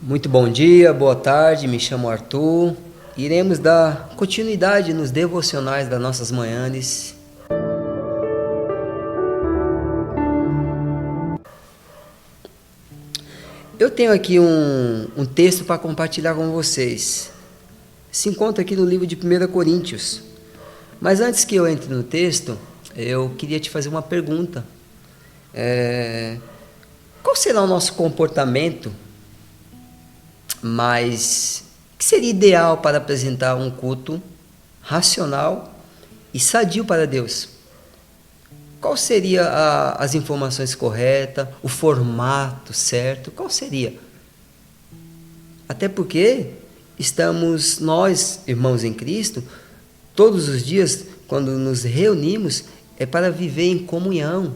Muito bom dia, boa tarde, me chamo Arthur. Iremos dar continuidade nos devocionais das nossas manhãs. Eu tenho aqui um texto para compartilhar com vocês. Se encontra aqui no livro de 1 Coríntios. Mas antes que eu entre no texto, eu queria te fazer uma pergunta. Qual será o nosso comportamento que seria ideal para apresentar um culto racional e sadio para Deus? Qual seria as informações corretas, o formato certo? Qual seria? Até porque estamos nós, irmãos em Cristo, todos os dias, quando nos reunimos, é para viver em comunhão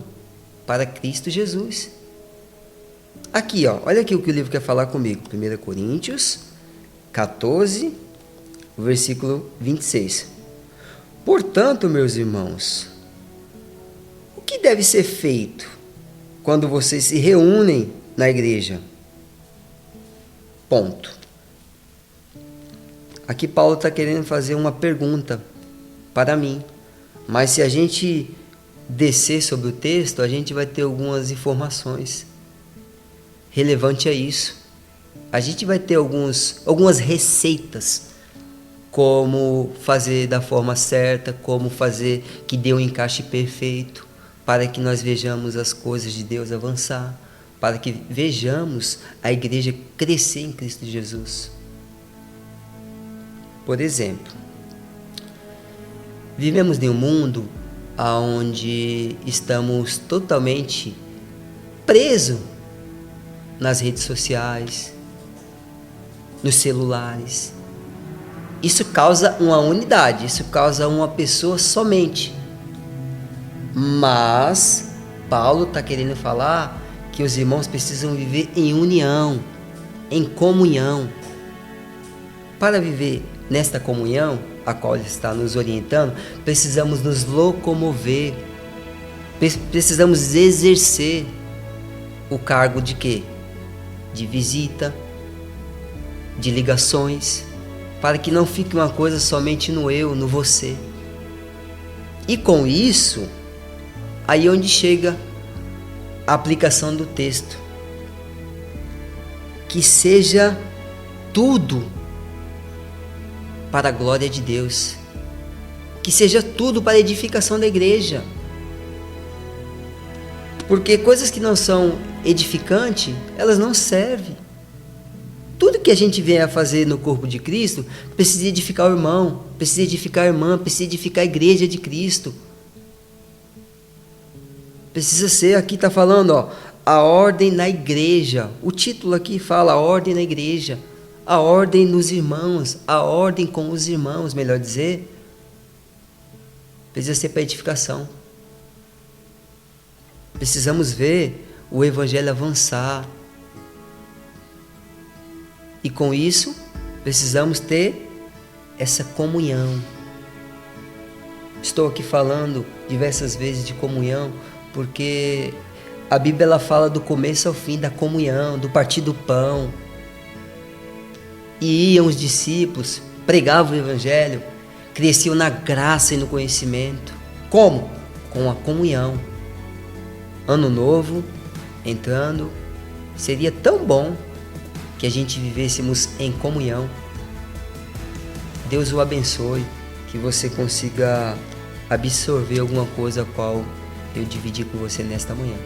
para Cristo Jesus. Aqui, olha aqui o que o livro quer falar comigo. 1 Coríntios 14, versículo 26. Portanto, meus irmãos, o que deve ser feito quando vocês se reúnem na igreja? Ponto. Aqui Paulo está querendo fazer uma pergunta para mim, mas se a gente descer sobre o texto, a gente vai ter algumas informações relevantes a isso. A gente vai ter algumas receitas, como fazer da forma certa, como fazer que dê um encaixe perfeito, para que nós vejamos as coisas de Deus avançar, para que vejamos a igreja crescer em Cristo Jesus. Por exemplo, vivemos em um mundo onde estamos totalmente presos nas redes sociais, nos celulares. Isso causa uma unidade, isso causa uma pessoa somente. Mas Paulo está querendo falar que os irmãos precisam viver em união, em comunhão. Para viver nesta comunhão, a qual ele está nos orientando, precisamos nos locomover, precisamos exercer o cargo de quê? De visita, de ligações, para que não fique uma coisa somente no eu, no você. E com isso, aí é onde chega a aplicação do texto. Que seja tudo para a glória de Deus. Que seja tudo para a edificação da igreja. Porque coisas que não são edificantes, elas não servem. Tudo que a gente vier a fazer no corpo de Cristo, precisa edificar o irmão, precisa edificar a irmã, precisa edificar a igreja de Cristo. Precisa ser, aqui está falando, a ordem na igreja. O título aqui fala a ordem na igreja. A ordem nos irmãos, a ordem com os irmãos, melhor dizer. Precisa ser para edificação. Precisamos ver o evangelho avançar. E com isso, precisamos ter essa comunhão. Estou aqui falando diversas vezes de comunhão, porque a Bíblia ela fala do começo ao fim da comunhão, do partir do pão. E iam os discípulos, pregavam o evangelho, cresciam na graça e no conhecimento. Como? Com a comunhão. Ano novo, entrando, seria tão bom que a gente vivêssemos em comunhão. Deus o abençoe, que você consiga absorver alguma coisa a qual eu dividi com você nesta manhã.